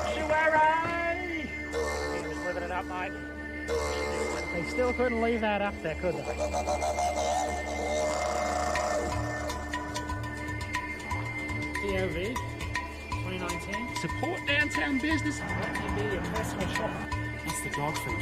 Sanctuary! He was living it up, mate. They still couldn't leave that up there, could they? POV 2019. Support downtown business. Let me be your personal shopper. That's the dog food.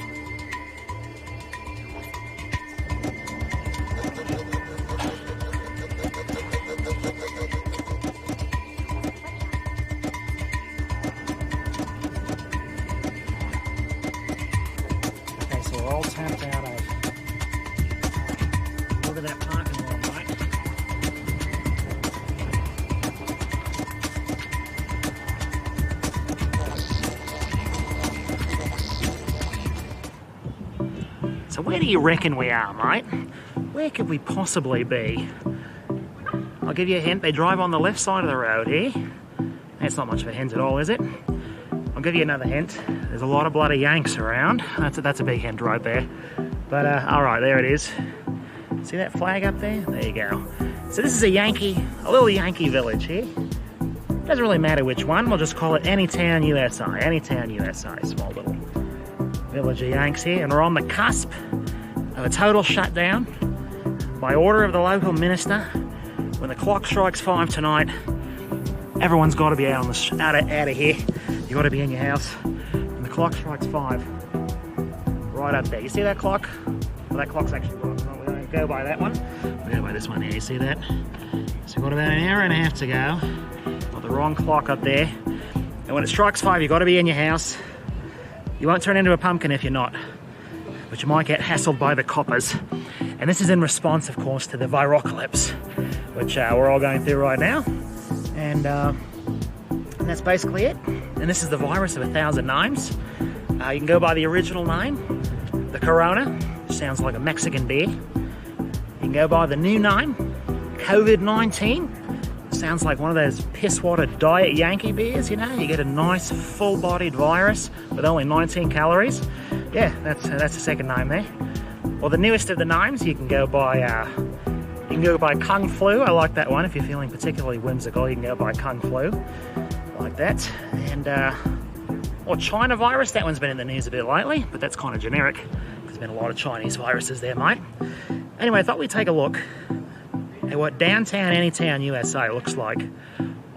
Okay, so we're all tapped out of. Look at that parking lot, mate. So where do you reckon we are, mate? Where could we possibly be? I'll give you a hint. They drive on the left side of the road here. That's not much of a hint at all, is it? I'll give you another hint. There's a lot of bloody Yanks around. That's a big hint right there. But all right, there it is. See that flag up there? There you go. So this is a little Yankee village here. Doesn't really matter which one. We'll just call it AnyTown USA. AnyTown USA. Small little village of Yanks here, and we're on the cusp of a total shutdown by order of the local minister. When the clock strikes 5 tonight, everyone's got to be out of here. You got to be in your house. When the clock strikes 5, right up there. You see that clock? Well, that clock's actually wrong. We don't go by that one. We go by this one here. You see that? So we've got about an hour and a half to go. Got the wrong clock up there. And when it strikes 5, you've got to be in your house. You won't turn into a pumpkin if you're not, but you might get hassled by the coppers. And this is in response, of course, to the virocalypse, which we're all going through right now. And that's basically it. And this is the virus of 1,000 names. You can go by the original name, the Corona, which sounds like a Mexican beer. You can go by the new name, COVID-19. Sounds like one of those piss-water diet Yankee beers, you know? You get a nice full-bodied virus with only 19 calories. Yeah, that's the second name there. Or the newest of the names, you can go by Kung Flu. I like that one. If you're feeling particularly whimsical, you can go by Kung Flu, like that. And or China virus. That one's been in the news a bit lately, but that's kind of generic. There's been a lot of Chinese viruses there, mate. Anyway, I thought we'd take a look at what downtown AnyTown USA looks like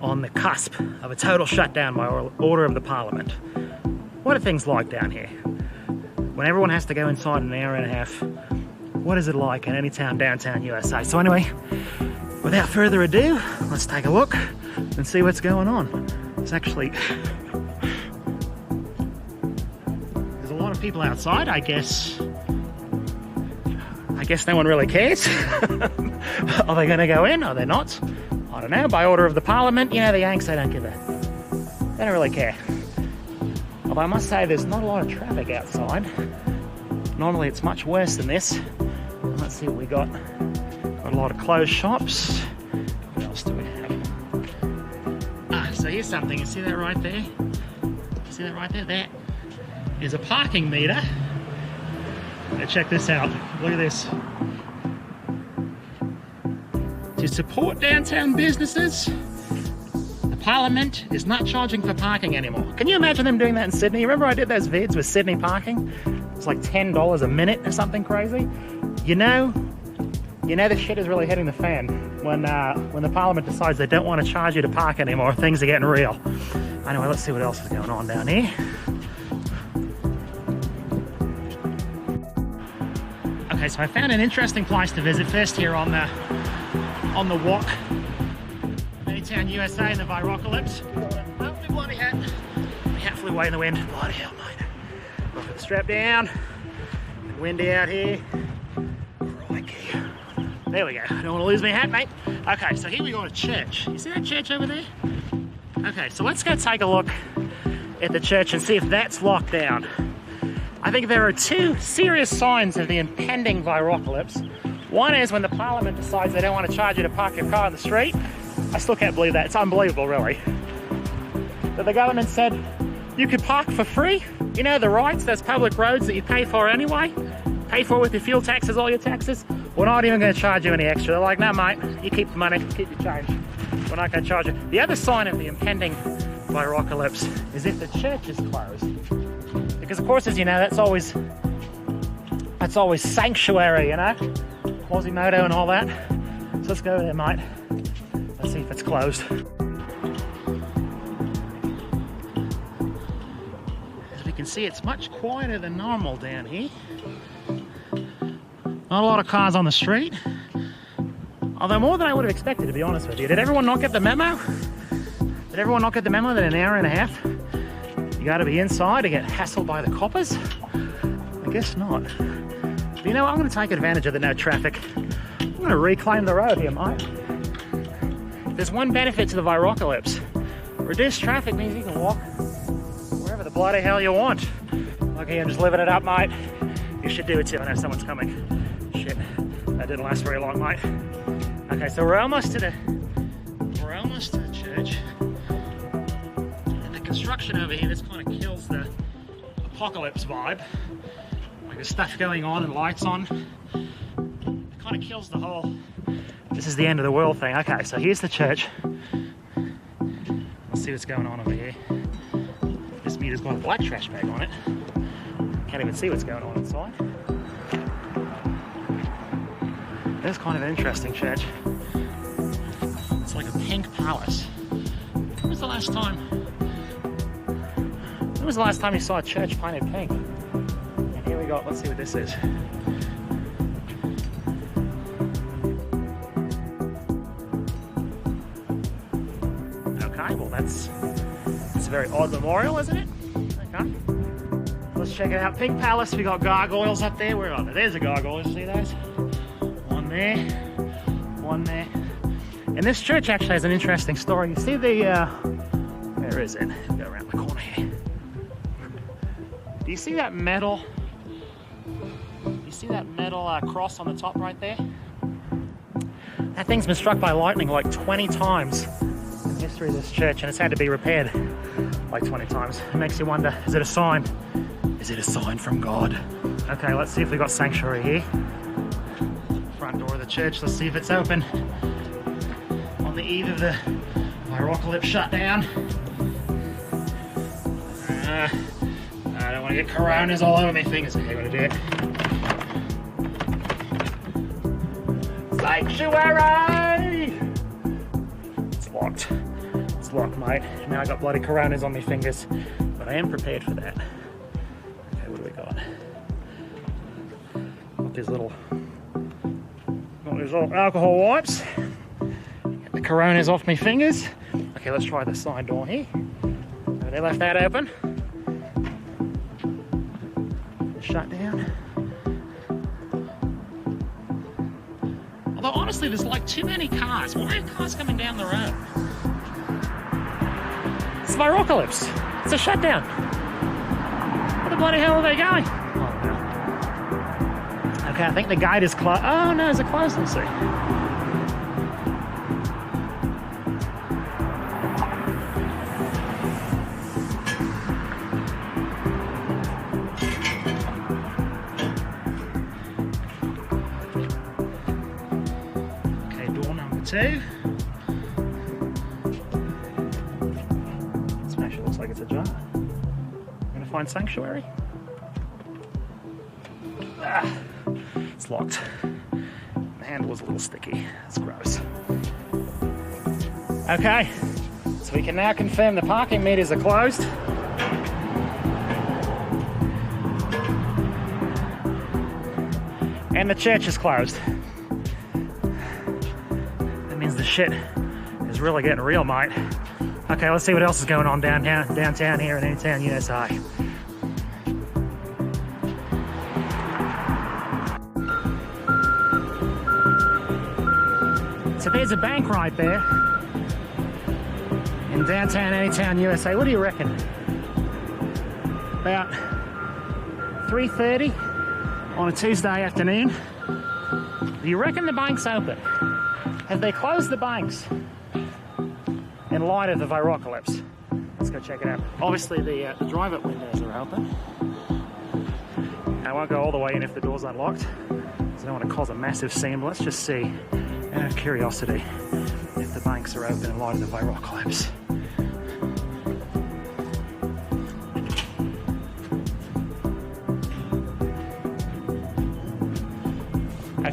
on the cusp of a total shutdown by order of the Parliament. What are things like down here? When everyone has to go inside in an hour and a half, what is it like in AnyTown downtown USA? So anyway, without further ado, let's take a look and see what's going on. It's actually, there's a lot of people outside, I guess no one really cares. Are they going to go in? Are they not? I don't know. By order of the Parliament, you know, the Yanks, they don't really care. Although I must say there's not a lot of traffic outside. Normally it's much worse than this. Let's see what we got. Got a lot of closed shops. What else do we have? So here's something. You see that right there? You see that right there? That is a parking meter. Now check this out. Look at this. To support downtown businesses, the Parliament is not charging for parking anymore. Can you imagine them doing that in Sydney? Remember I did those vids with Sydney parking? It's like $10 a minute or something crazy. You know the shit is really hitting the fan when the Parliament decides they don't want to charge you to park anymore. Things are getting real. Anyway, let's see what else is going on down here. Okay, so I found an interesting place to visit first here on the walk. AnyTown USA and the virocalypse. Oh, my bloody hat. My hat flew away in the wind. Bloody hell, mate. Look at the strap down. Windy out here. Crikey. There we go. I don't want to lose my hat, mate. Okay, so here we got a church. You see that church over there? Okay, so let's go take a look at the church and see if that's locked down. I think there are two serious signs of the impending virocalypse. One is when the Parliament decides they don't want to charge you to park your car on the street. I still can't believe that. It's unbelievable, really. But the government said you could park for free. You know, the rights, those public roads that you pay for anyway. Pay for with your fuel taxes, all your taxes. We're not even going to charge you any extra. They're like, no, mate, you keep the money, keep your change. We're not going to charge you. The other sign of the impending Virocalypse is if the church is closed. Because of course, as you know, that's always sanctuary, you know? Quasimodo and all that. So let's go there, mate. Let's see if it's closed. As we can see, it's much quieter than normal down here. Not a lot of cars on the street. Although more than I would have expected, to be honest with you. Did everyone not get the memo? Did everyone not get the memo that in an hour and a half you gotta be inside to get hassled by the coppers? I guess not. But you know what? I'm gonna take advantage of the no traffic. I'm gonna reclaim the road here, mate. There's one benefit to the Virocalypse. Reduced traffic means you can walk wherever the bloody hell you want. Okay, I'm just living it up, mate. You should do it too. I know someone's coming. Shit, that didn't last very long, mate. Okay, so we're almost to the church. And the construction over here, this kind of kills the apocalypse vibe. Like there's stuff going on and lights on. It kind of kills the whole this is the end of the world thing. Okay, so here's the church. Let's see what's going on over here. This meter's got a black trash bag on it. Can't even see what's going on inside. That's kind of an interesting church. It's like a pink palace. When was the last time you saw a church painted pink? And here we go, let's see what this is. Okay, well that's a very odd memorial, isn't it? Okay. Let's check it out. Pink Palace, we got gargoyles up there. Where are they? There's a gargoyle, see those? One there, one there. And this church actually has an interesting story. You see the, where is it? We'll go around the corner here. Do you see that metal? You see that metal cross on the top right there? That thing's been struck by lightning like 20 times in the history of this church, and it's had to be repaired like 20 times. It makes you wonder, is it a sign? Is it a sign from God? Okay, let's see if we've got sanctuary here. Front door of the church, let's see if it's open. On the eve of the Virocalypse shutdown. I don't want to get coronas all over my fingers. Okay, I'm going to do it. Sanctuary! It's locked. It's locked, mate. Now I got bloody coronas on my fingers, but I am prepared for that. Okay, what do we got? Got these little alcohol wipes. Get the coronas off my fingers. Okay, let's try the side door here. They left that open. Shut down. Although honestly, there's like too many cars. Why are cars coming down the road? It's Virocalypse. It's a shutdown. Where the bloody hell are they going? Oh, no. Okay, I think the gate is closed. Oh no, is it closed? Let's see. Two. This actually looks like it's ajar. I'm gonna find sanctuary. Ah, it's locked. The handle was a little sticky. It's gross. Okay, so we can now confirm the parking meters are closed. And the church is closed. The shit is really getting real, mate. Okay, let's see what else is going on downtown here in AnyTown USA. So there's a bank right there in downtown AnyTown USA. What do you reckon? About 3:30 on a Tuesday afternoon. Do you reckon the bank's open? Have they closed the banks in light of the Virocalypse? Let's go check it out. Obviously the drive-up windows are open. I won't go all the way in if the door's unlocked, because I don't want to cause a massive scene, but let's just see, out of curiosity, if the banks are open in light of the Virocalypse.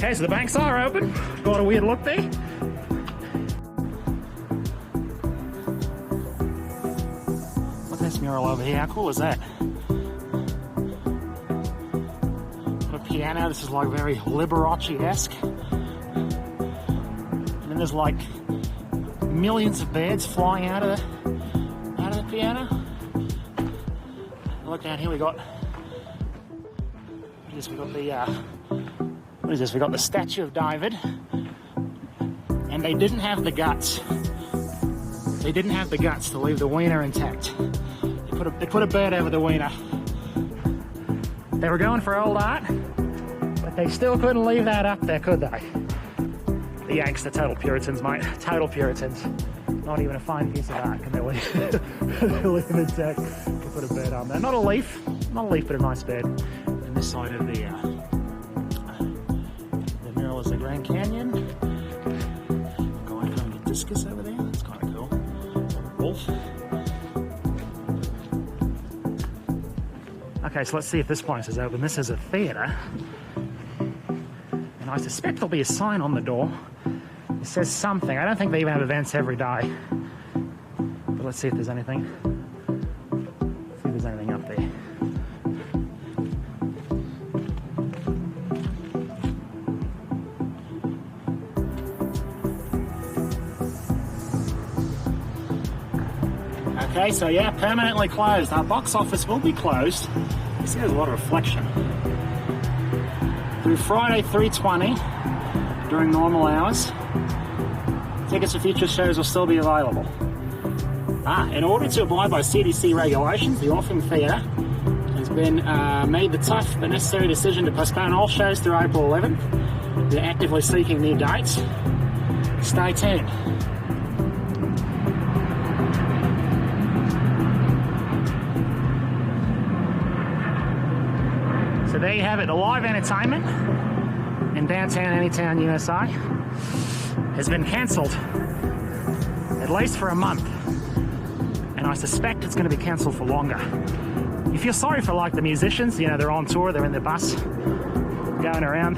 Okay, so the banks are open. Got a weird look there. Look at this mural over here. How cool is that? Got a piano. This is like very Liberace-esque. And then there's like millions of birds flying out of the piano. Look down here. We got what is this? We got the statue of David, and they didn't have the guts. They didn't have the guts to leave the wiener intact. They put a bird over the wiener. They were going for old art, but they still couldn't leave that up there, could they? The Yanks, the total Puritans, mate. Total Puritans. Not even a fine piece of art can they leave, leave intact. They put a bird on there. Not a leaf, but a nice bird. And this side of the mural is the Grand Canyon. Going from the discus over there. That's kind of cool. Wolf. Okay, so let's see if this place is open. This is a theatre. And I suspect there'll be a sign on the door. It says something. I don't think they even have events every day. But let's see if there's anything. See if there's anything up there. Okay, so yeah, permanently closed. Our box office will be closed. You see there's a lot of reflection. Through Friday 3/20 during normal hours. Tickets for future shows will still be available. In order to abide by CDC regulations, the Orphan Theatre has been made the tough but necessary decision to postpone all shows through April 11th. They're actively seeking new dates. Stay tuned. So there you have it, the live entertainment in downtown AnyTown USA has been cancelled, at least for a month, and I suspect it's going to be cancelled for longer. You feel sorry for like the musicians, you know, they're on tour, they're in their bus, going around,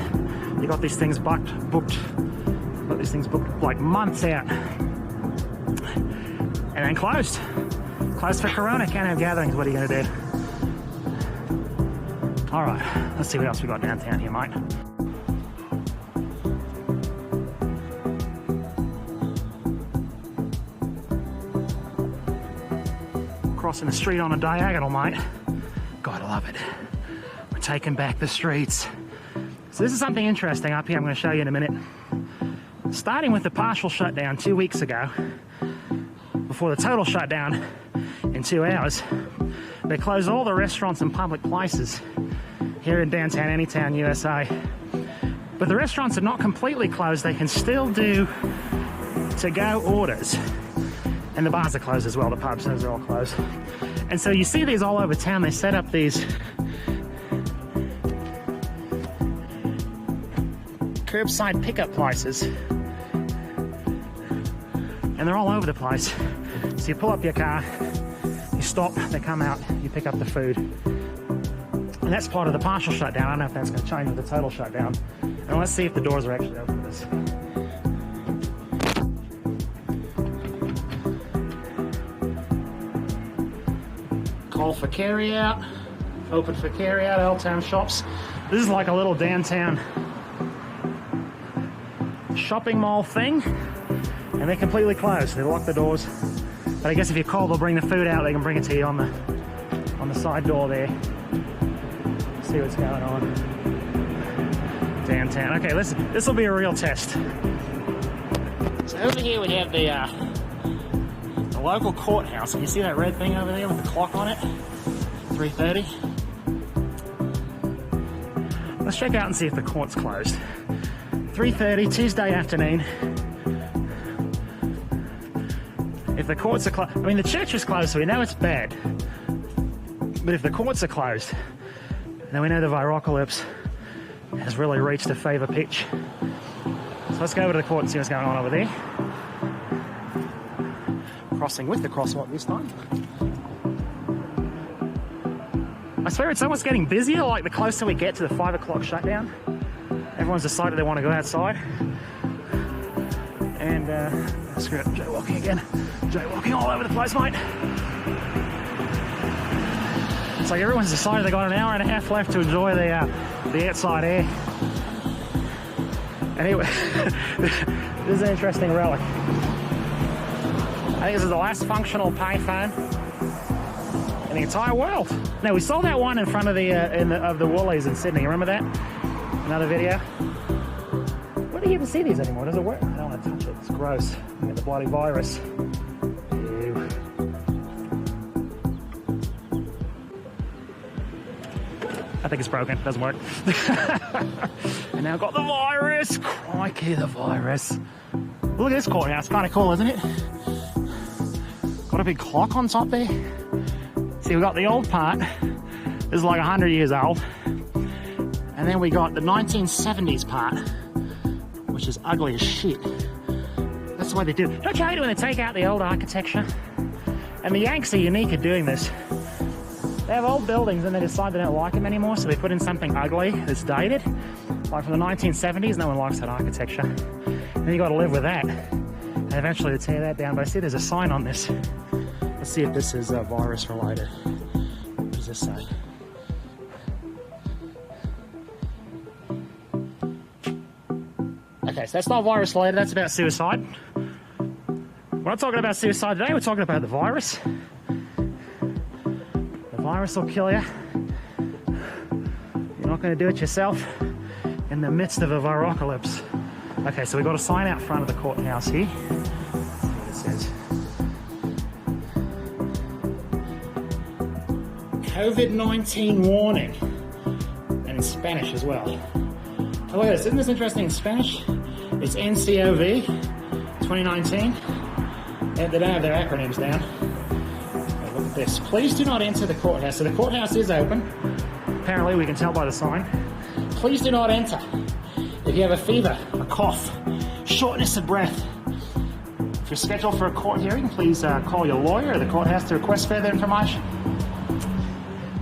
you got these things booked like months out, and then closed for Corona, can't have gatherings, what are you going to do? Alright, let's see what else we got downtown here, mate. Crossing the street on a diagonal, mate. God, I love it. We're taking back the streets. So this is something interesting up here I'm going to show you in a minute. Starting with the partial shutdown 2 weeks ago, before the total shutdown in 2 hours, they closed all the restaurants and public places here in downtown AnyTown USA. But the restaurants are not completely closed. They can still do to-go orders. And the bars are closed as well, the pubs, those are all closed. And so you see these all over town. They set up these curbside pickup places. And they're all over the place. So you pull up your car, you stop, they come out, you pick up the food. And that's part of the partial shutdown. I don't know if that's going to change with the total shutdown. And let's see if the doors are actually open for this. Call for carry-out, open for carry-out, Old Town Shops. This is like a little downtown shopping mall thing, and they're completely closed. They lock the doors, but I guess if you call, they'll bring the food out. They can bring it to you on the side door there. See what's going on downtown. Okay, listen, this will be a real test. So over here we have the local courthouse. Can you see that red thing over there with the clock on it? 3:30. Let's check out and see if the court's closed. 3:30, Tuesday afternoon. If the courts are closed, I mean the church is closed, so we know it's bad. But if the courts are closed, then we know the virocalypse has really reached a fever pitch. So let's go over to the court and see what's going on over there. Crossing with the crosswalk this time. I swear it's almost getting busier, like the closer we get to the 5 o'clock shutdown. Everyone's decided they want to go outside. And, screw it, jaywalking again. Jaywalking all over the place, mate. It's like everyone's decided they got an hour and a half left to enjoy the outside air. Anyway, this is an interesting relic. I think this is the last functional payphone in the entire world. Now, we saw that one in front of the Woolies in Sydney. Remember that? Another video. Where do you even see these anymore? Does it work? I don't want to touch it. It's gross. You get the bloody virus. Ew. I think it's broken. It doesn't work. And now I've got the virus. Crikey, the virus. Look at this courthouse. Kind of cool, isn't it? Got a big clock on top there. See, we got the old part. This is like 100 years old. And then we got the 1970s part, which is ugly as shit. That's the way they do it. Don't you hate it when they take out the old architecture? And the Yanks are unique at doing this. They have old buildings and they decide they don't like them anymore, so they put in something ugly that's dated. Like from the 1970s, no one likes that architecture. And you got to live with that. And eventually they tear that down. But I see there's a sign on this. Let's see if this is virus related. What does this say? Okay, so that's not virus related, that's about suicide. We're not talking about suicide today, we're talking about the virus. The virus will kill you. You're not going to do it yourself in the midst of a virocalypse. Okay, so we've got a sign out front of the courthouse here. Let's see what it says. COVID-19 warning. And in Spanish as well. Oh, look at this, isn't this interesting in Spanish? It's NCOV 2019. They don't have their acronyms down. Okay, look at this. Please do not enter the courthouse. So the courthouse is open. Apparently, we can tell by the sign. Please do not enter. If you have a fever, a cough, shortness of breath. If you're scheduled for a court hearing, please call your lawyer or the courthouse to request further information.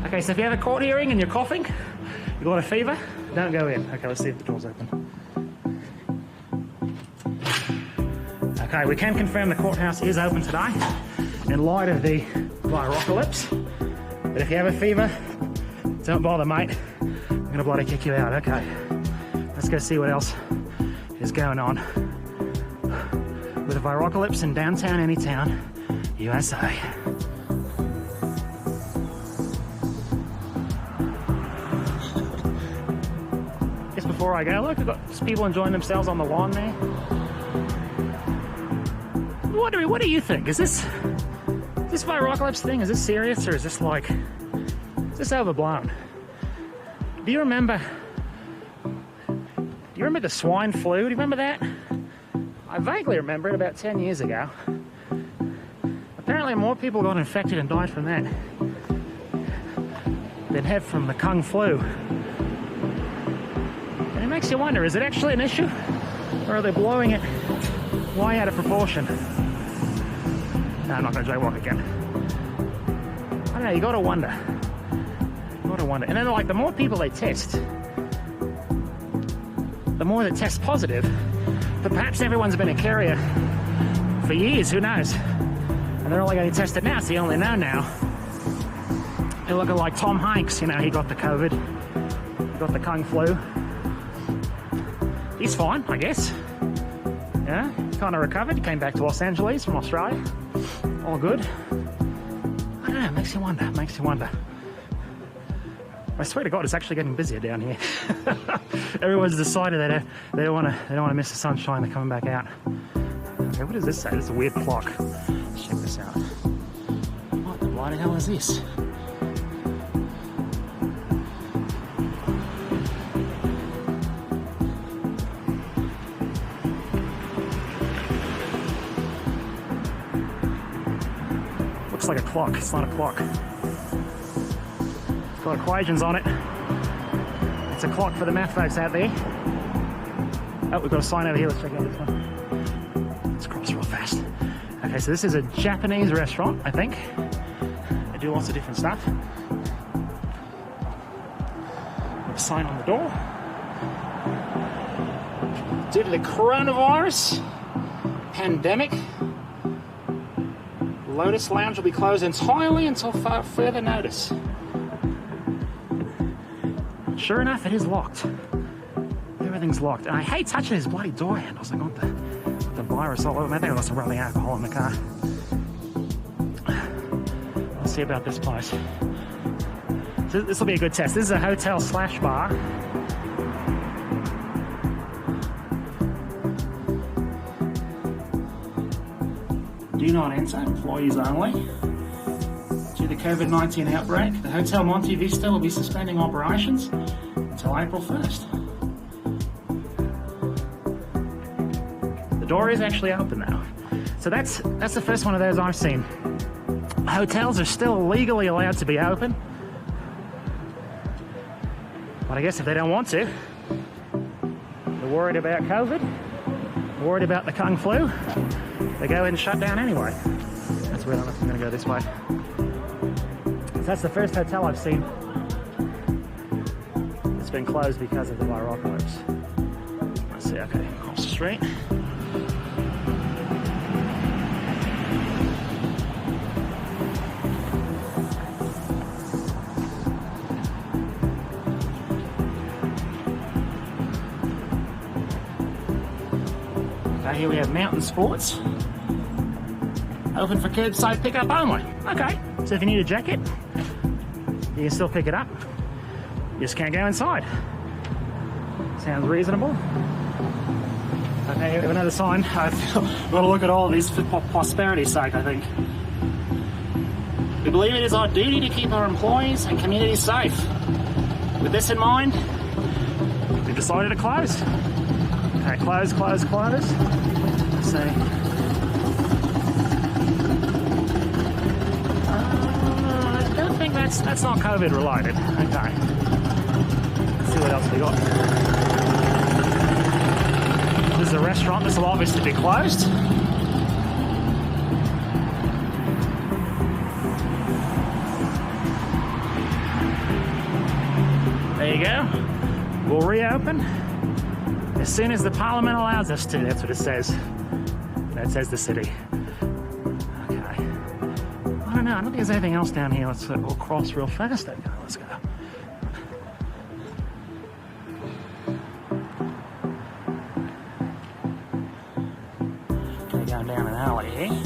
Okay, so if you have a court hearing and you're coughing, you've got a fever, don't go in. Okay, let's see if the door's open. Okay, we can confirm the courthouse is open today in light of the virocalypse. But if you have a fever, don't bother, mate. I'm going to bloody kick you out. Okay, let's go see what else is going on with the virocalypse in downtown AnyTown USA. Just before I go, look, I've got just people enjoying themselves on the lawn there. What do you think? Is this virocalypse thing, is this serious, or is this overblown? Do you remember the swine flu? Do you remember that? I vaguely remember it about 10 years ago. Apparently more people got infected and died from that than have from the Kung flu. And it makes you wonder, is it actually an issue? Or are they blowing it way out of proportion? No, I'm not going to jaywalk again. I don't know, you got to wonder. You got to wonder. And then, like, the more people they test, the more they test positive. But perhaps everyone's been a carrier for years, who knows? And they're only going to test it now, so you only know now. You're looking like Tom Hanks, you know, he got the COVID. He got the Kung flu. He's fine, I guess. Yeah, kind of recovered. He came back to Los Angeles from Australia. All good. I don't know, makes you wonder, makes you wonder. I swear to God, it's actually getting busier down here. Everyone's decided that they don't want to miss the sunshine. They're coming back out. Okay, what does this say? This is a weird clock. Let's check this out. What the bloody hell is this? Looks like a clock. It's not a clock. It's got equations on it. It's a clock for the math folks out there. Oh, we've got a sign over here. Let's check out this one. Let's cross real fast. Okay, so this is a Japanese restaurant, I think. They do lots of different stuff. A sign on the door. Due to the coronavirus pandemic, Lotus Lounge will be closed entirely until further notice. Sure enough, it is locked. Everything's locked. And I hate touching these bloody door handles. I got the virus all over me. I think I got some rubbing alcohol in the car. Let's see about this place. So this will be a good test. This is a hotel slash bar. Do not enter, employees only. Due to the COVID-19 outbreak, the Hotel Monte Vista will be suspending operations until April 1st. The door is actually open now. So that's the first one of those I've seen. Hotels are still legally allowed to be open. But I guess if they don't want to, they're worried about COVID, worried about the Kung Flu, they go and shut down anyway. That's weird, I don't know if I'm gonna go this way. So that's the first hotel I've seen that's been closed because of the viropolis. Let's see, okay, across the street. Okay, here we have Mountain Sports. Open for curbside pickup only. Okay, so if you need a jacket, you can still pick it up. You just can't go inside. Sounds reasonable. Okay, we have another sign. I've got to look at all of these for prosperity's sake, I think. We believe it is our duty to keep our employees and communities safe. With this in mind, we've decided to close. Okay, close. Let's see. I don't think that's not COVID related. Okay. Let's see what else we got. This is a restaurant. This will obviously be closed. There you go. We'll reopen as soon as the Parliament allows us to. That's what it says. That says the city. Okay. I don't know. I don't think there's anything else down here. We'll cross real fast. Okay, let's go. Okay, going down an alley here.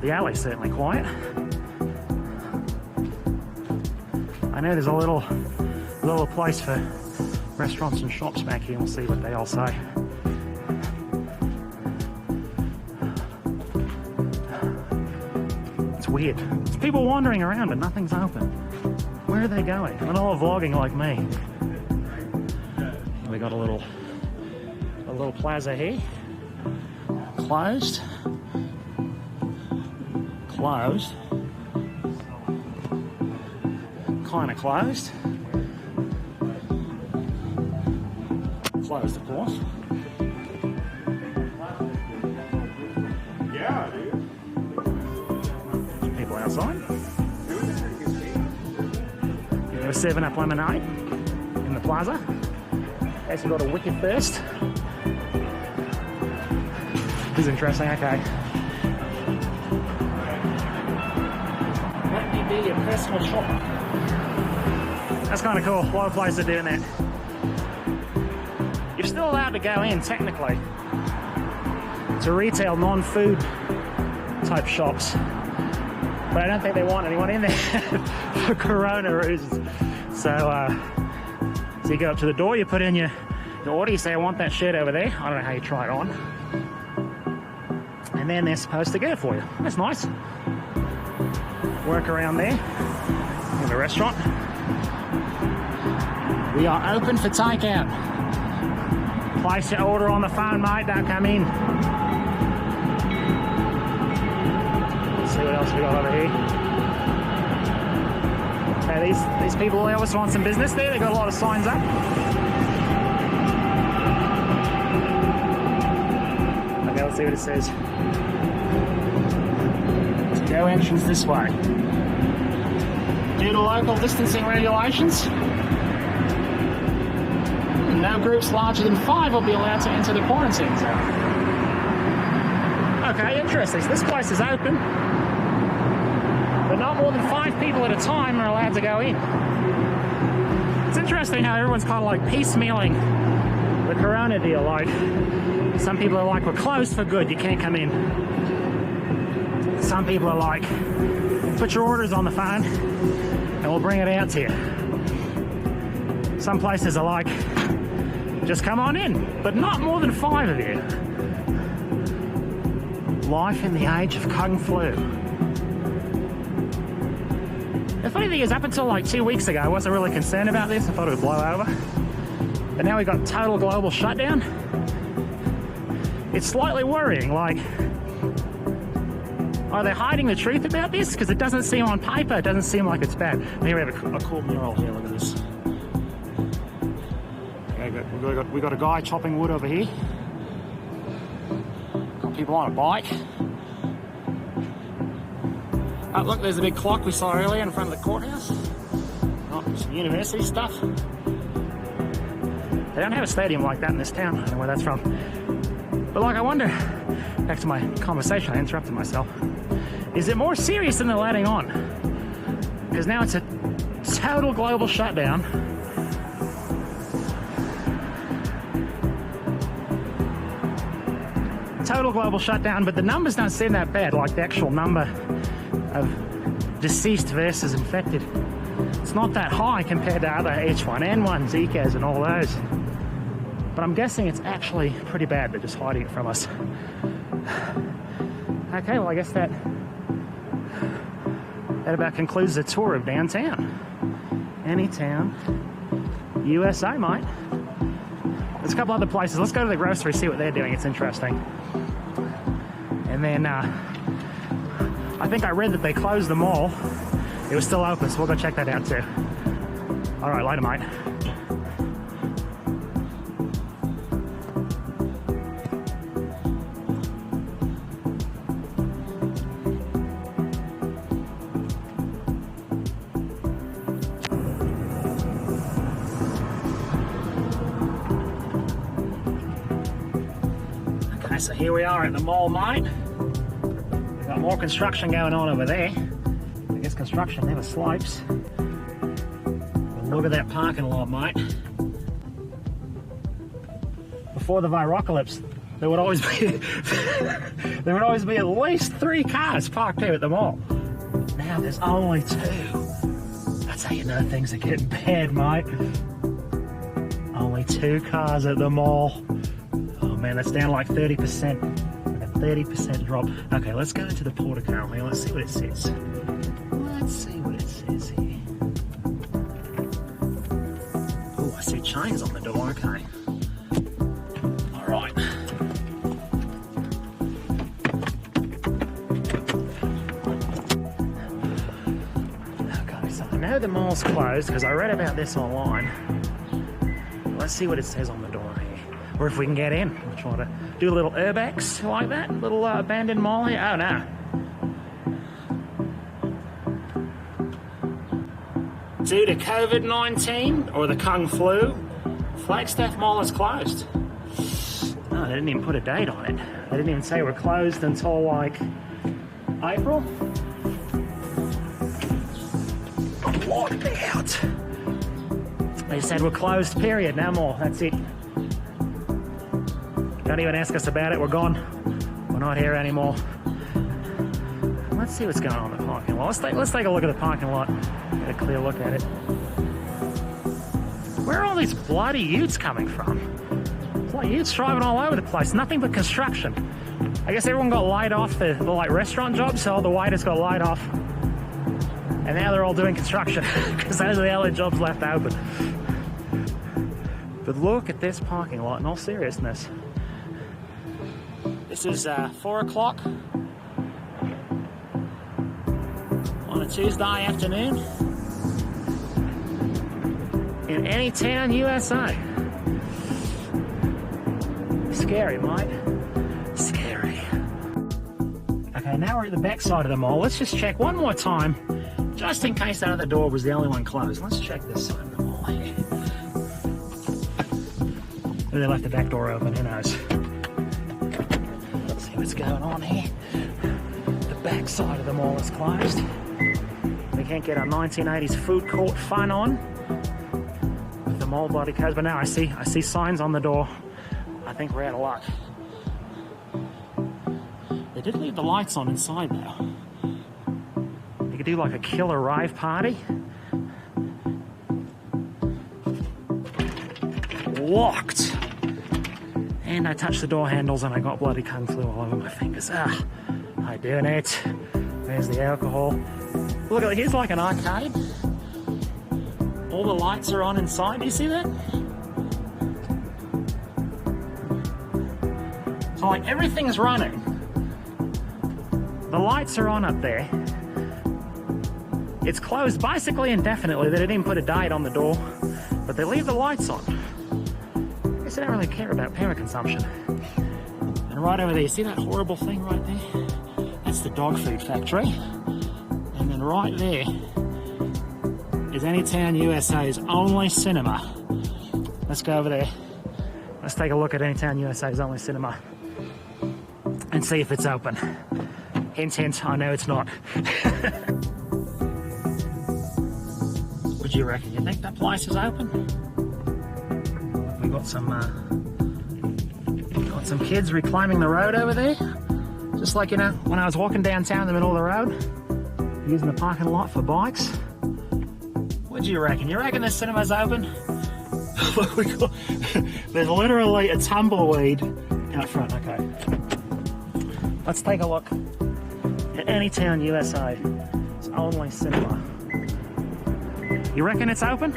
The alley's certainly quiet. I know there's a little place for restaurants and shops back here. We'll see what they all say. It's weird. There's people wandering around, but nothing's open. Where are they going? They're all vlogging like me. We got a little plaza here. Closed. Closed. Kind of closed. Closed, of course. Yeah, dude. People outside. We're serving up lemonade in the plaza. Actually got a wicked thirst. This is interesting, okay. Let me be your personal shopper. That's kind of cool. A lot of places are doing that. You're still allowed to go in, technically, to retail non-food type shops. But I don't think they want anyone in there for corona reasons. So you go up to the door, you put in your order, you say, I want that shirt over there. I don't know how you try it on. And then they're supposed to get it for you. That's nice. Work around there in the restaurant. We are open for takeout. Place your order on the phone, mate. Don't come in. Let's see what else we got over here. Okay, these people, they always want some business there. They've got a lot of signs up. Okay, let's see what it says. No entrance this way. Due to local distancing regulations, no groups larger than 5 will be allowed to enter the quarantine zone. Okay, interesting. So this place is open, but not more than 5 people at a time are allowed to go in. It's interesting how everyone's kind of like piecemealing the corona deal. Like, some people are like, we're closed for good, you can't come in. Some people are like, put your orders on the phone and we'll bring it out to you. Some places are like, just come on in, but not more than 5 of you. Life in the age of Kung Flu. The funny thing is, up until like 2 weeks ago, I wasn't really concerned about this. I thought it would blow over. But now we've got total global shutdown. It's slightly worrying. Like, are they hiding the truth about this? Because it doesn't seem on paper, it doesn't seem like it's bad. Here we have a cool mural here, look at this. Okay, we got a guy chopping wood over here. Got people on a bike. Oh, look, there's a big clock we saw earlier in front of the courthouse. Oh, some university stuff. They don't have a stadium like that in this town. I don't know where that's from. But like, I wonder, back to my conversation, I interrupted myself. Is it more serious than they're letting on? Because now it's a total global shutdown. Total global shutdown, but the numbers don't seem that bad, like the actual number of deceased versus infected. It's not that high compared to other H1N1, Zika's and all those. But I'm guessing it's actually pretty bad. They're just hiding it from us. Okay, well, I guess that about concludes the tour of downtown. AnyTown USA, mate. There's a couple other places. Let's go to the grocery, see what they're doing. It's interesting. And then I think I read that they closed the mall. It was still open, so we'll go check that out too. All right, later, mate. Okay, so here we are at the mall, mate. We've got more construction going on over there. I guess construction never slopes. Look at that parking lot, mate. Before the virocalypse, there would always be at least 3 cars parked here at the mall. Now there's only 2. That's how you know things are getting bad, mate. Only 2 cars at the mall. Oh man, that's down like 30%. Like a 30% drop. Okay, let's go into the portico here. Let's see what it says. Let's see what it says here. Oh, I see chains on the door. Okay. All right. Okay, so I know the mall's closed because I read about this online. Let's see what it says on the door here. Or if we can get in. We'll try to do a little urbex like that. Little abandoned mall here. Oh, no. Due to COVID-19 or the Kung Flu, Flagstaff Mall is closed. Oh, they didn't even put a date on it. They didn't even say we're closed until like April. Locked out. They said we're closed, period, no more, that's it. Don't even ask us about it, we're gone. We're not here anymore. Let's see what's going on in the parking lot. Let's take a look at the parking lot. Get a clear look at it. Where are all these bloody utes coming from? It's like utes driving all over the place. Nothing but construction. I guess everyone got laid off the like restaurant jobs, so all the waiters got laid off. And now they're all doing construction because those are the only jobs left open. But look at this parking lot in all seriousness. This is 4 o'clock on a Tuesday afternoon in AnyTown USA. Scary, mate. Scary. Okay, now we're at the back side of the mall. Let's just check one more time, just in case that other door was the only one closed. Let's check this side of the mall here. Maybe they left the back door open, who knows? Let's see what's going on here. The back side of the mall is closed. We can't get our 1980s food court fun on with the mall bloody closed, but now I see signs on the door. I think we're out of luck. They did leave the lights on inside though. You could do like a killer rave party. Locked. And I touched the door handles and I got bloody kung flu all over my fingers. Ah, I doing it. There's the alcohol. Look at it, here's like an arcade. All the lights are on inside, do you see that? So like everything's running. The lights are on up there. It's closed basically indefinitely. They didn't even put a date on the door, but they leave the lights on. I guess they don't really care about power consumption. And right over there, you see that horrible thing right there? That's the dog food factory. And then right there is AnyTown USA's only cinema. Let's go over there. Let's take a look at AnyTown USA's only cinema and see if it's open. Hint, hint, I know it's not. What do you reckon? You think that place is open? We got some kids reclaiming the road over there. Just like, you know, when I was walking downtown in the middle of the road, using the parking lot for bikes. What do you reckon? You reckon the cinema's open? Look, there's literally a tumbleweed out front. Okay. Let's take a look at AnyTown USA. It's only cinema. You reckon it's open?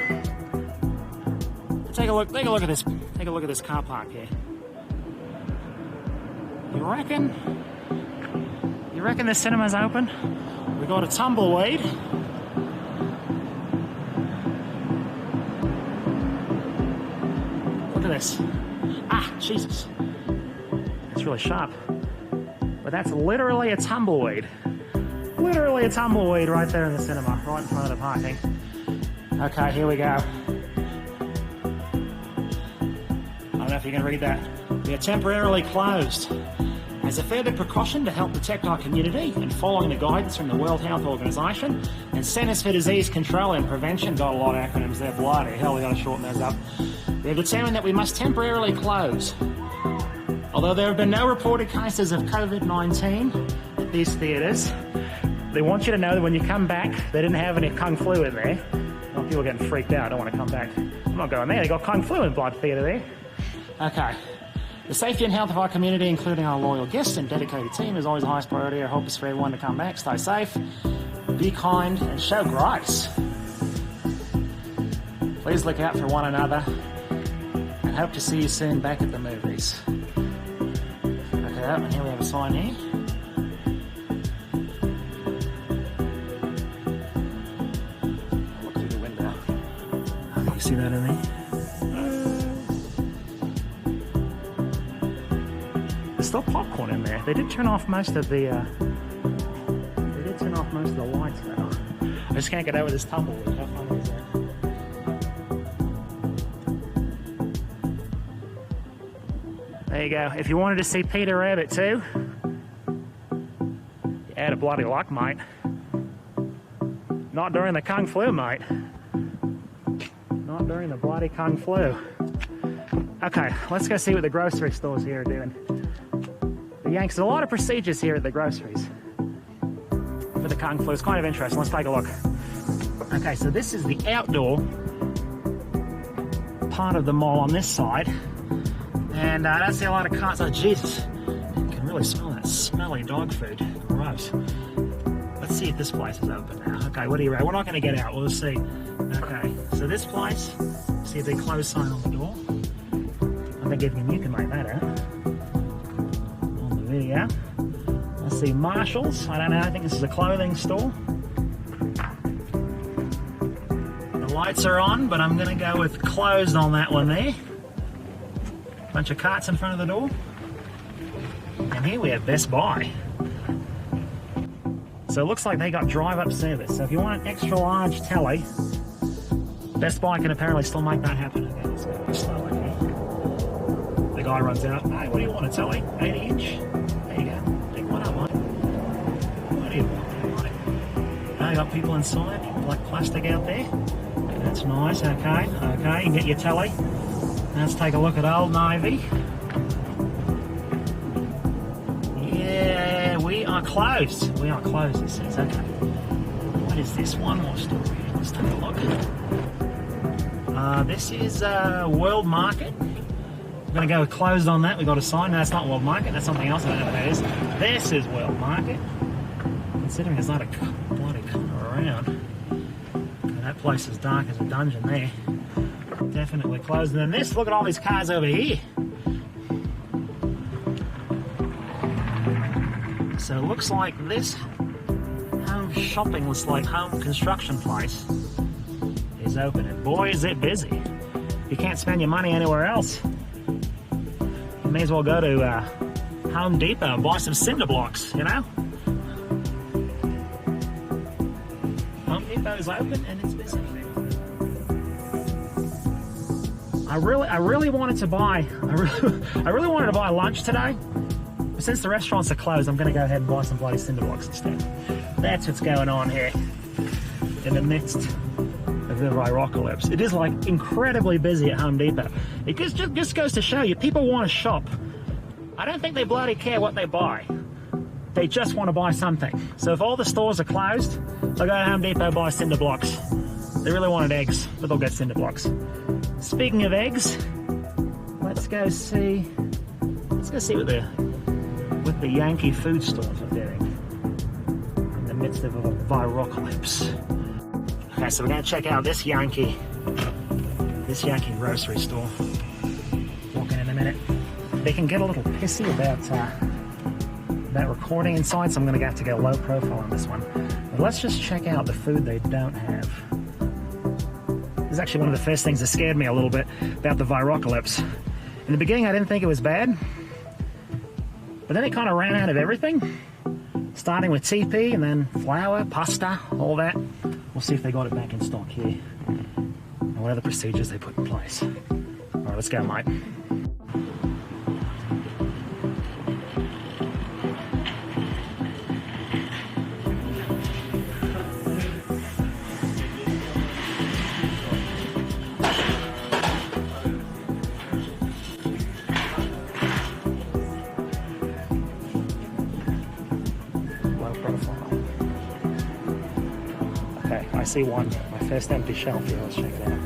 Take a look at this. Take a look at this car park here. You reckon the cinema's open? We got a tumbleweed. Look at this. Ah, Jesus. It's really sharp. But that's literally a tumbleweed. Literally a tumbleweed right there in the cinema, right in front of the parking. Okay, here we go. I don't know if you can read that. We are temporarily closed. As a further precaution to help protect our community and following the guidance from the World Health Organization and Centers for Disease Control and Prevention, got a lot of acronyms there, bloody hell, we gotta shorten those up. We have determined that we must temporarily close. Although there have been no reported cases of COVID-19 at these theatres, they want you to know that when you come back, they didn't have any Kung Flu in there. Well, people are getting freaked out, I don't want to come back. I'm not going there, they got Kung Flu in Blood Theatre there. Okay. The safety and health of our community, including our loyal guests and dedicated team, is always the highest priority. Our hope is for everyone to come back, stay safe, be kind, and show grace. Please look out for one another, and hope to see you soon back at the movies. Okay, and here we have a sign here. Look through the window. You see that in there? There's still popcorn in there. They did turn off most of the lights now. I just can't get over this tumbleweed. How funny is that? There you go. If you wanted to see Peter Rabbit too, you had a bloody luck, mate. Not during the Kung Flu, mate. Not during the bloody Kung Flu. Okay, let's go see what the grocery stores here are doing. The Yanks, there's a lot of procedures here at the groceries for the Kung Flu. It's kind of interesting. Let's take a look. Okay, so this is the outdoor part of the mall on this side. And I don't see a lot of carts. Oh, Jesus. You can really smell that smelly dog food. Gross. Let's see if this place is open now. Okay, what do you reckon? We're not going to get out. We'll see. Okay, so this place, see the closed sign on the door. I think even you can make that out. Video. I see Marshalls. I don't know, I think this is a clothing store. The lights are on, but I'm gonna go with closed on that one there. Bunch of carts in front of the door. And here we have Best Buy. So it looks like they got drive-up service. So if you want an extra large telly, Best Buy can apparently still make that happen. Okay, let's go a bit slower here. The guy runs out. Hey, what do you want, a telly? 80-inch? There you go. Pick one up, mate. What do you want, mate? I got people inside, black plastic out there. That's nice, okay, okay. You can get your telly. Let's take a look at Old Navy. Yeah, we are closed. We are closed, it says, okay. What is this? One more story. Let's take a look. This is World Market. We're going to go closed on that. We've got a sign. No, that's not World Market. That's something else. I don't know what that is. This is World Market. Considering there's not a bloody car around. And that place is dark as a dungeon there. Definitely closed. And then this, look at all these cars over here. So it looks like this home shopping, looks like home construction place is open, and boy is it busy. You can't spend your money anywhere else. You may as well go to Home Depot and buy some cinder blocks, you know? Home Depot is open and it's busy. I really wanted to buy lunch today. But since the restaurants are closed, I'm going to go ahead and buy some bloody cinder blocks instead. That's what's going on here in the midst of the Virocalypse. It is like incredibly busy at Home Depot. It just goes to show you, people want to shop. I don't think they bloody care what they buy. They just want to buy something. So if all the stores are closed, they'll go to Home Depot, buy cinder blocks. They really wanted eggs, but they'll get cinder blocks. Speaking of eggs, let's go see what the Yankee food stores are doing in the midst of a Virocalypse. Okay, so we're going to check out this Yankee grocery store. Walk in a minute. They can get a little pissy about recording inside, so I'm going to have to go low profile on this one. But let's just check out the food they don't have. This is actually one of the first things that scared me a little bit about the Virocalypse. In the beginning, I didn't think it was bad, but then it kind of ran out of everything, starting with TP and then flour, pasta, all that. We'll see if they got it back in stock here and what other procedures they put in place. All right, let's go, mate. Okay, I see one. My first empty shelf here. Let's check it out.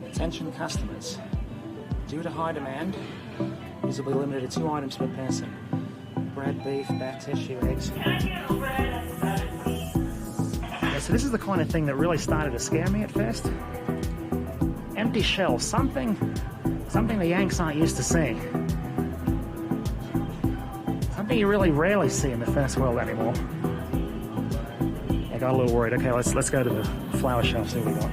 Attention customers. Due to high demand, these will be limited to 2 items per person. Bread, beef, back tissue, eggs. Yeah, so this is the kind of thing that really started to scare me at first. Empty shelves, something the Yanks aren't used to seeing. Something you really rarely see in the first world anymore. I got a little worried. Okay, let's go to the flower shelf, see what we got.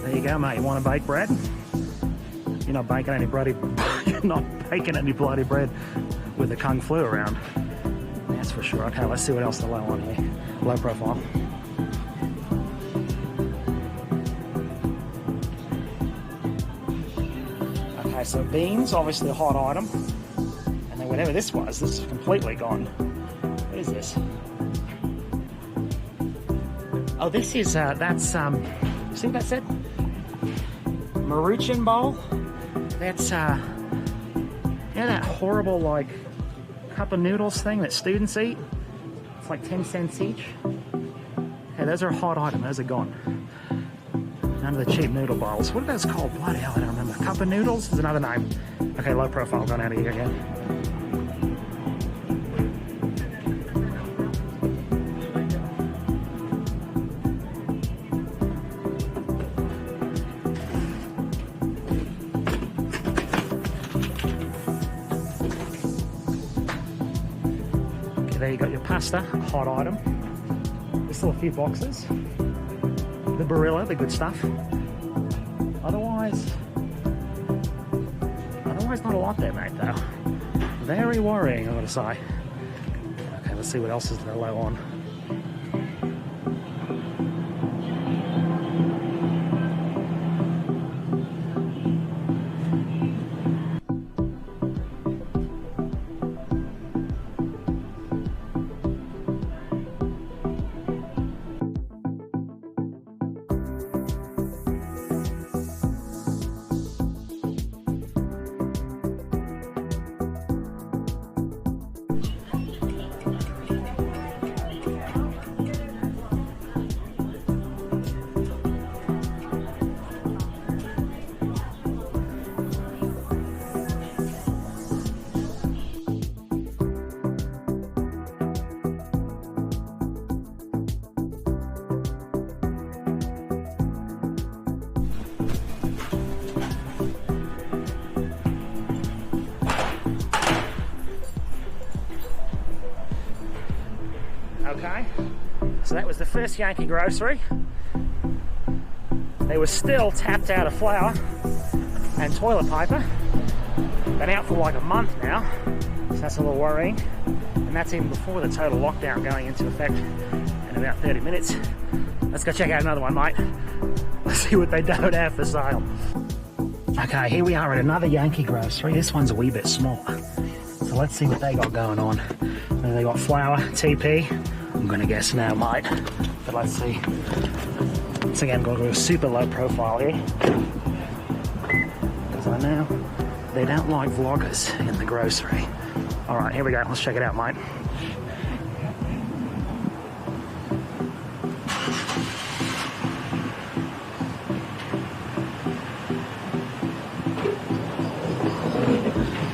There you go, mate. You want to bake bread? You're not baking any bloody bread with the Kung Flu around. That's for sure. Okay, let's see what else they're low on here. Low profile. Okay, so beans, obviously a hot item. And then whatever this is completely gone. What is this? Oh, this is, that's, see what that said? Maruchan bowl? That's, you know that horrible, like, cup of noodles thing that students eat? It's like 10 cents each. Hey, those are a hot item, those are gone. None of the cheap noodle bowls. What are those called? Bloody hell, I don't remember. Cup of noodles is another name. Okay, low profile, gone out of here again. There you got your pasta, hot item. There's still a few boxes. The Barilla, the good stuff. Otherwise not a lot there, mate, though. Very worrying, I've got to say. Okay, let's see what else is there low on. Okay, so that was the first Yankee grocery. They were still tapped out of flour and toilet paper. Been out for like a month now, so that's a little worrying. And that's even before the total lockdown going into effect in about 30 minutes. Let's go check out another one, mate. Let's see what they don't have for sale. Okay, here we are at another Yankee grocery. This one's a wee bit smaller. So let's see what they got going on. They got flour, TP. I'm gonna guess now, mate. But let's see. Once again, got a super low profile here. Because I know they don't like vloggers in the grocery. All right, here we go. Let's check it out, mate.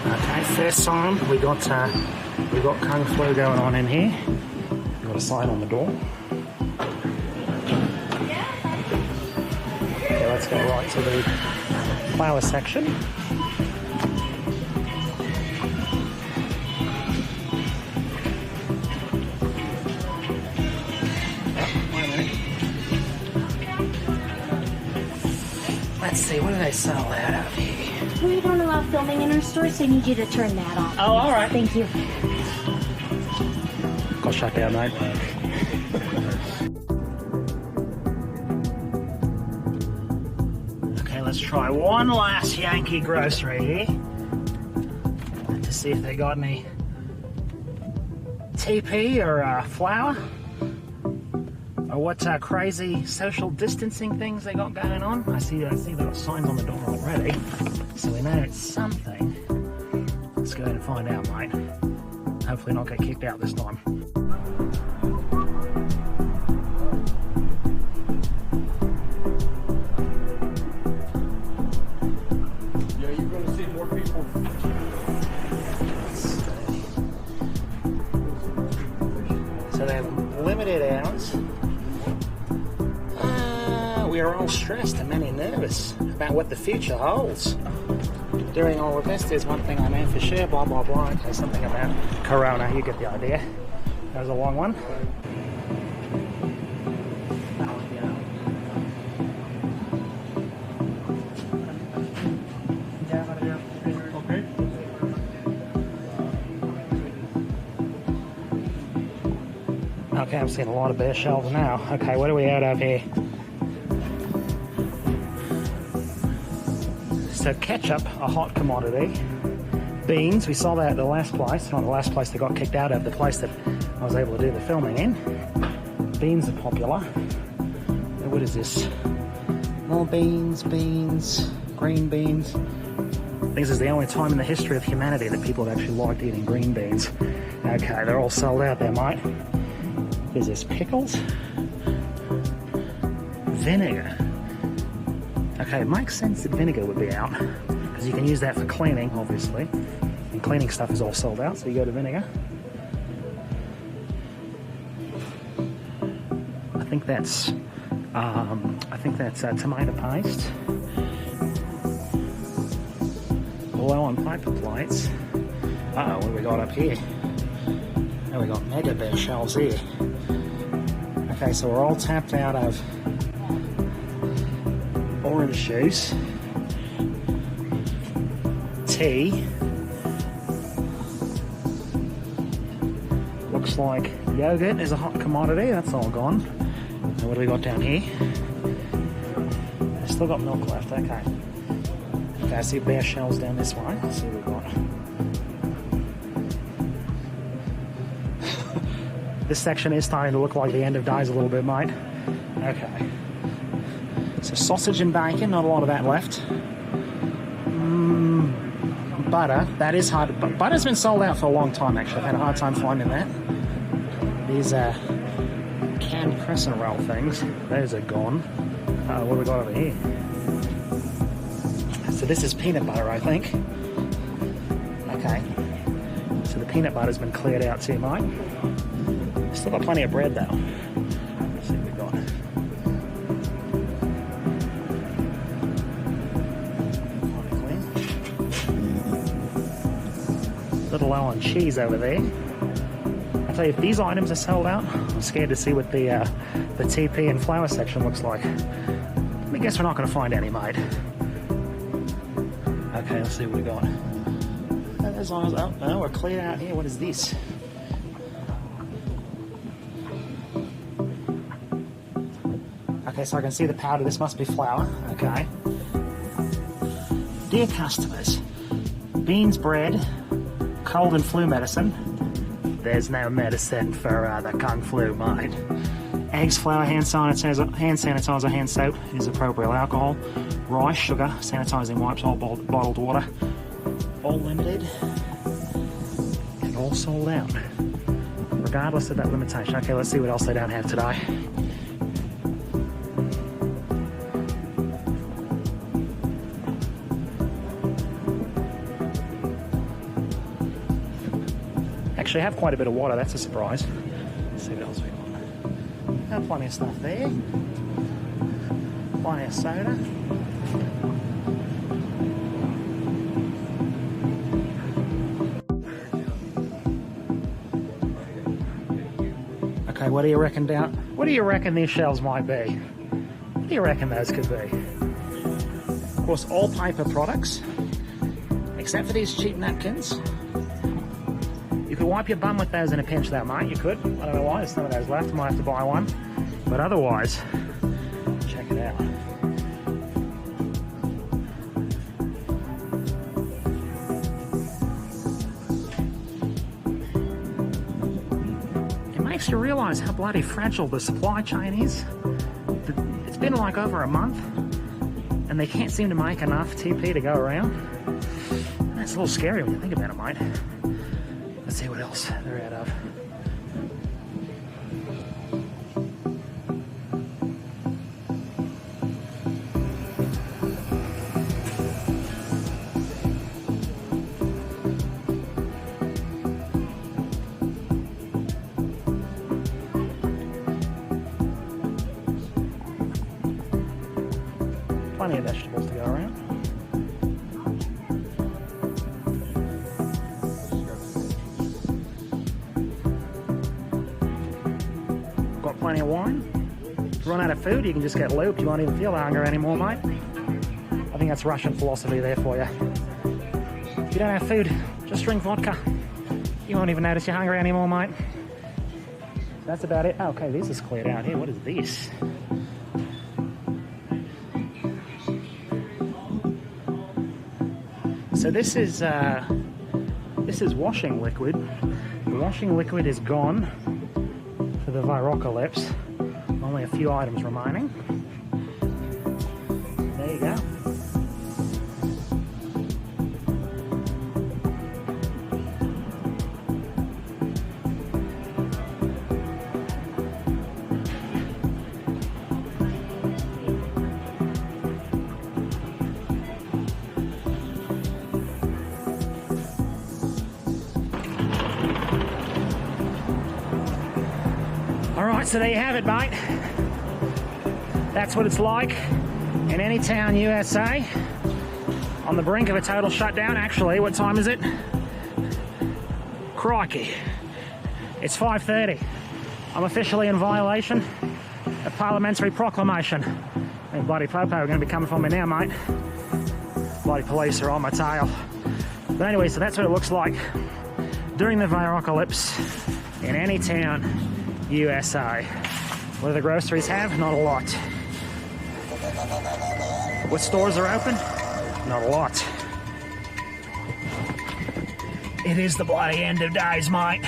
Okay, first sign we got Kung Flu going on in here. Got a sign on the door. Okay, let's go right to the flower section. Wait a minute. Let's see, what do they sell out of here? We don't allow filming in our store, so I need you to turn that off. Oh, all right. Thank you. Got shut down, mate. Okay, let's try one last Yankee grocery here to see if they got any TP or flour or what crazy social distancing things they got going on. I see they got signs on the door already, so we know it's something. Let's go ahead and find out, mate. Hopefully not get kicked out this time. Yeah, you're going to see more people. So they have limited hours. We are all stressed and many nervous about what the future holds. During all of this, there's one thing I know for sure, blah, blah, blah. Okay, something about Corona, you get the idea. That was a long one. Okay, I'm seeing a lot of bare shelves now. Okay, what do we out of here? So ketchup, a hot commodity. Beans, we saw that at the last place. Not the last place they got kicked out of, the place that I was able to do the filming in. Beans are popular. So what is this? More beans, green beans. I think this is the only time in the history of humanity that people have actually liked eating green beans. Okay, they're all sold out there, mate. There's this pickles. Vinegar. Okay, it makes sense that vinegar would be out, because you can use that for cleaning, obviously. And cleaning stuff is all sold out, so you go to vinegar. I think that's tomato paste. Low on paper plates. Uh-oh, what have we got up here? Oh, we got mega bear shells here. Okay, so we're all tapped out of orange juice, tea, looks like yogurt is a hot commodity, that's all gone. And what do we got down here? Still got milk left, okay. Okay, I see bear shells down this way. Let's see what we've got. This section is starting to look like the end of days a little bit, mate. Okay. So sausage and bacon, not a lot of that left. Butter, that is hard. But butter's been sold out for a long time, actually. I've had a hard time finding that. These canned crescent roll things, those are gone. What have we got over here? So this is peanut butter, I think. Okay. So the peanut butter's been cleared out too, mate. Still got plenty of bread though. Let's see what we've got. A little low on cheese over there. I tell you, if these items are sold out, I'm scared to see what the TP and flour section looks like. I guess we're not going to find any, mate. Okay, let's see what we got. As long as, oh, no, we're cleared out here. What is this? Okay, so I can see the powder. This must be flour. Okay. Dear customers, beans, bread, cold and flu medicine. There's no medicine for the kung flu, mate. Eggs, flour, hand sanitizer, hand soap is appropriate alcohol, rice, sugar, sanitizing wipes, all bottled water, all limited and all sold out, regardless of that limitation. Okay, let's see what else they don't have today. Actually, I have quite a bit of water, that's a surprise. Let's see what else we got. Plenty of stuff there. Plenty of soda. Okay, what do you reckon down? What do you reckon these shells might be? What do you reckon those could be? Of course, all paper products, except for these cheap napkins. You could wipe your bum with those in a pinch though, mate, you could. I don't know why, there's some of those left, I might have to buy one. But otherwise, check it out. It makes you realise how bloody fragile the supply chain is. It's been like over a month, and they can't seem to make enough TP to go around. And that's a little scary when you think about it, mate. Let's see what else they're out of. Plenty of vegetables to go around. Got plenty of wine. If you run out of food, you can just get looped. You won't even feel hunger anymore, mate. I think that's Russian philosophy there for you. If you don't have food, just drink vodka. You won't even notice you're hungry anymore, mate. That's about it. Oh, okay, this is cleared out here. What is this? So this is washing liquid. The washing liquid is gone for the Virocalypse. Only a few items remaining. There you go. Alright, so there you have it, mate. That's what it's like in AnyTown USA. On the brink of a total shutdown. Actually, what time is it? Crikey. It's 5:30. I'm officially in violation of parliamentary proclamation. And bloody popo are going to be coming for me now, mate. Bloody police are on my tail. But anyway, so that's what it looks like during the virocalypse in AnyTown USA. What do the groceries have? Not a lot. What stores are open? Not a lot. It is the bloody end of days, mate.